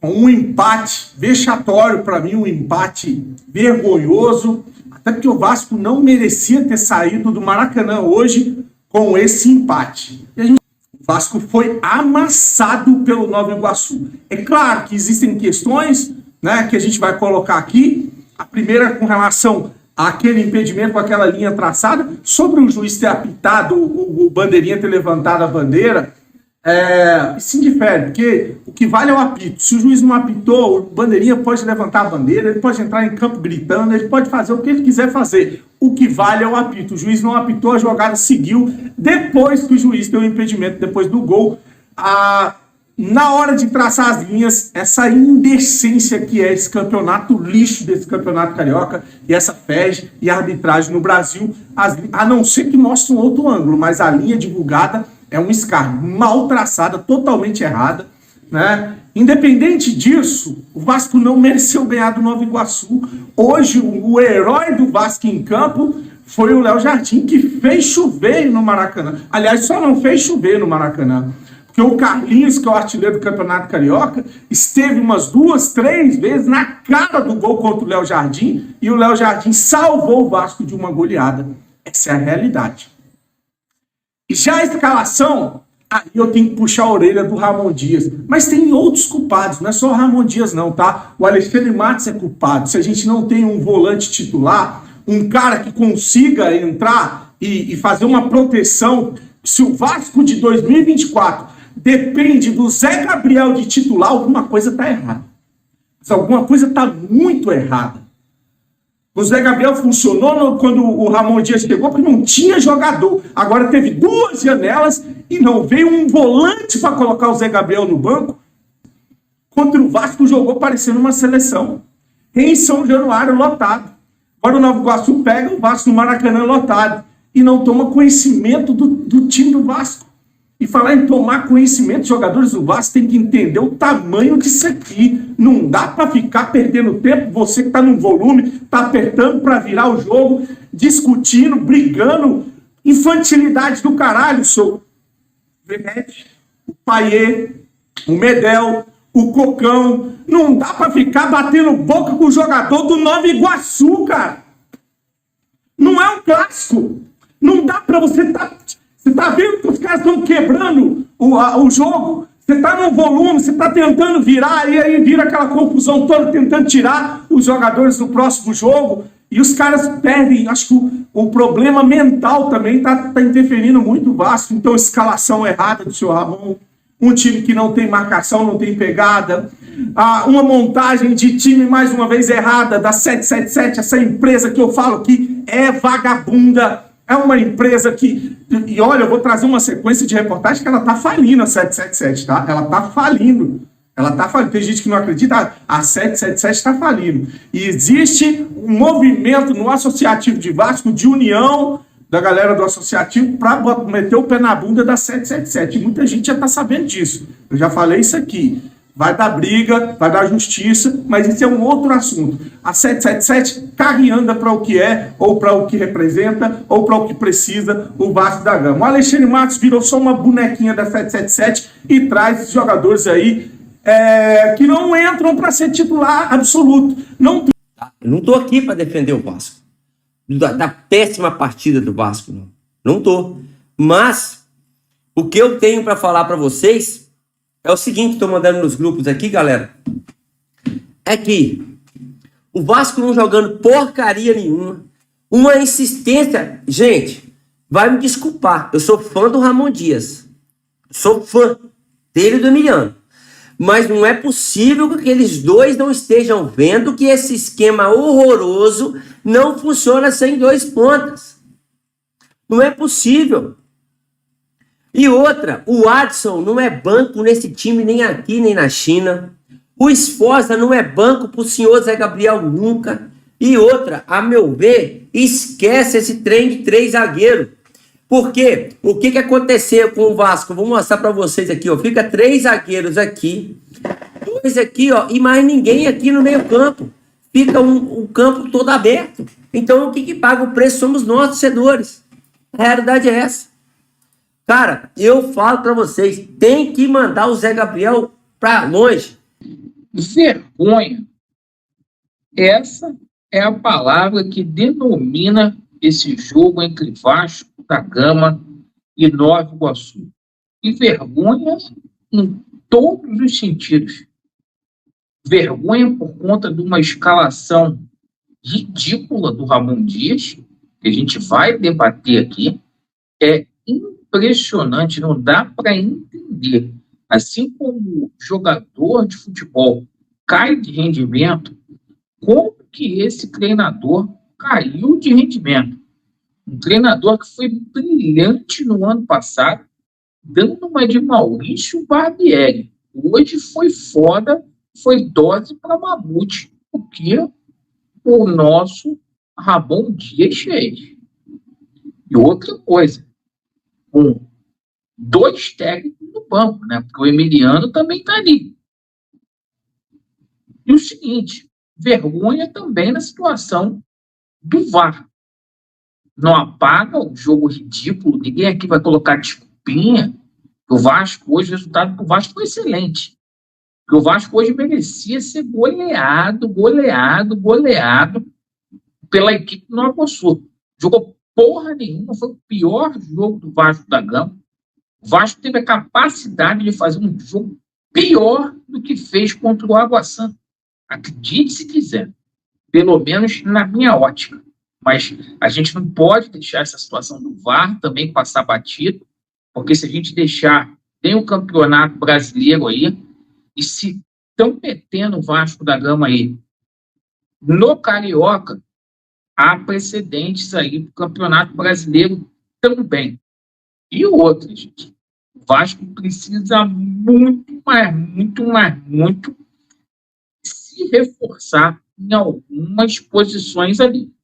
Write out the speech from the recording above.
Um empate vexatório para mim, um empate vergonhoso, até porque o Vasco não merecia ter saído do Maracanã hoje com esse empate. O Vasco foi amassado pelo Nova Iguaçu. É claro que existem questões, né, que a gente vai colocar aqui. A primeira com relação àquele impedimento com aquela linha traçada, sobre o juiz ter apitado, o bandeirinha ter levantado a bandeira, se difere, porque o que vale é o apito. Se o juiz não apitou, o bandeirinha pode levantar a bandeira, ele pode entrar em campo gritando, ele pode fazer o que ele quiser fazer. O que vale é o apito. O juiz não apitou, a jogada seguiu depois que o juiz deu o impedimento, depois do gol. Na hora de traçar as linhas, essa indecência que é esse campeonato lixo desse campeonato carioca e essa FEG e a arbitragem no Brasil, a não ser que mostre um outro ângulo, mas a linha divulgada é um escárnio, mal traçada, totalmente errada, né? Independente disso, o Vasco não mereceu ganhar do Nova Iguaçu. Hoje, o herói do Vasco em campo foi o Léo Jardim, que fez chover no Maracanã. Aliás, só não fez chover no Maracanã, porque o Carlinhos, que é o artilheiro do Campeonato Carioca, esteve umas 2, 3 vezes na cara do gol contra o Léo Jardim, e o Léo Jardim salvou o Vasco de uma goleada. Essa é a realidade. E já a escalação, aí eu tenho que puxar a orelha do Ramon Dias. Mas tem outros culpados, não é só o Ramon Dias não, tá? O Alexandre Matos é culpado. Se a gente não tem um volante titular, um cara que consiga entrar e fazer uma proteção, se o Vasco de 2024 depende do Zé Gabriel de titular, alguma coisa tá errada. Mas alguma coisa tá muito errada. O Zé Gabriel funcionou quando o Ramon Dias chegou, porque não tinha jogador. Agora teve 2 janelas e não veio um volante para colocar o Zé Gabriel no banco. Contra o Vasco jogou parecendo uma seleção. Em São Januário lotado. Agora o Nova Iguaçu pega o Vasco no Maracanã lotado e não toma conhecimento do time do Vasco. E falar em tomar conhecimento, os jogadores do Vasco têm que entender o tamanho disso aqui. Não dá para ficar perdendo tempo. Você que está no volume, está apertando para virar o jogo, discutindo, brigando. Infantilidade do caralho, seu Venete, o Paiê, o Medel, o Cocão. Não dá para ficar batendo boca com o jogador do Nova Iguaçu, cara. Não é um clássico. Não dá para você estar... Você tá vendo que os caras estão quebrando o jogo? Você tá no volume, você tá tentando virar, e aí vira aquela confusão toda, tentando tirar os jogadores do próximo jogo, e os caras perdem. Acho que o problema mental também tá interferindo muito o Vasco. Então, escalação errada do seu Ramon, um time que não tem marcação, não tem pegada, uma montagem de time, mais uma vez, errada, da 777, essa empresa que eu falo que é vagabunda. É uma empresa que... E olha, eu vou trazer uma sequência de reportagem que ela tá falindo, a 777, tá? Ela tá falindo. Ela tá falindo. Tem gente que não acredita, a 777 tá falindo. E existe um movimento no Associativo de Vasco, de união da galera do Associativo, para meter o pé na bunda da 777. E muita gente já tá sabendo disso. Eu já falei isso aqui. Vai dar briga, vai dar justiça, mas isso é um outro assunto. A 777 caga e anda para o que é, ou para o que representa, ou para o que precisa o Vasco da Gama. O Alexandre Matos virou só uma bonequinha da 777 e traz jogadores aí que não entram para ser titular absoluto. Eu não tô aqui para defender o Vasco. Da péssima partida do Vasco, não. Não tô. Mas o que eu tenho para falar para vocês é o seguinte, estou mandando nos grupos aqui, galera. É que o Vasco não jogando porcaria nenhuma. Uma insistência. Gente, vai me desculpar. Eu sou fã do Ramon Dias. Sou fã dele e do Emiliano. Mas não é possível que aqueles dois não estejam vendo que esse esquema horroroso não funciona sem 2 pontas. Não é possível. E outra, o Adson não é banco nesse time nem aqui nem na China. O Esforza não é banco pro senhor Zé Gabriel nunca. E outra, a meu ver, esquece esse trem de 3 zagueiros. Porque o que aconteceu com o Vasco? Vou mostrar para vocês aqui, ó. Fica 3 zagueiros aqui, 2 aqui, ó, e mais ninguém aqui no meio campo. Fica um campo todo aberto. Então o que paga o preço somos nós, torcedores. A realidade é essa. Cara, eu falo pra vocês, tem que mandar o Zé Gabriel pra longe. Vergonha. Essa é a palavra que denomina esse jogo entre Vasco da Gama e Nova Iguaçu. E vergonha em todos os sentidos. Vergonha por conta de uma escalação ridícula do Ramon Dias, que a gente vai debater aqui. É impressionante, não dá para entender. Assim como o jogador de futebol cai de rendimento, como que esse treinador caiu de rendimento? Um treinador que foi brilhante no ano passado, dando uma de Maurício Barbieri. Hoje foi foda, foi dose para mamute, porque o nosso Ramon Dias fez. E outra coisa, com 2 técnicos no banco, né? Porque o Emiliano também está ali. E o seguinte, vergonha também na situação do VAR. Não apaga o jogo ridículo, ninguém aqui vai colocar desculpinha. O Vasco hoje, o resultado do Vasco foi excelente. Porque o Vasco hoje merecia ser goleado pela equipe do Nova Iguaçu. Jogou porra nenhuma, foi o pior jogo do Vasco da Gama. O Vasco teve a capacidade de fazer um jogo pior do que fez contra o Água Santa. Acredite se quiser. Pelo menos na minha ótica. Mas a gente não pode deixar essa situação do VAR também passar batido, porque se a gente deixar, tem o Campeonato Brasileiro aí, e se estão metendo o Vasco da Gama aí no Carioca, há precedentes aí do Campeonato Brasileiro também. E outra, gente. O Vasco precisa muito se reforçar em algumas posições ali.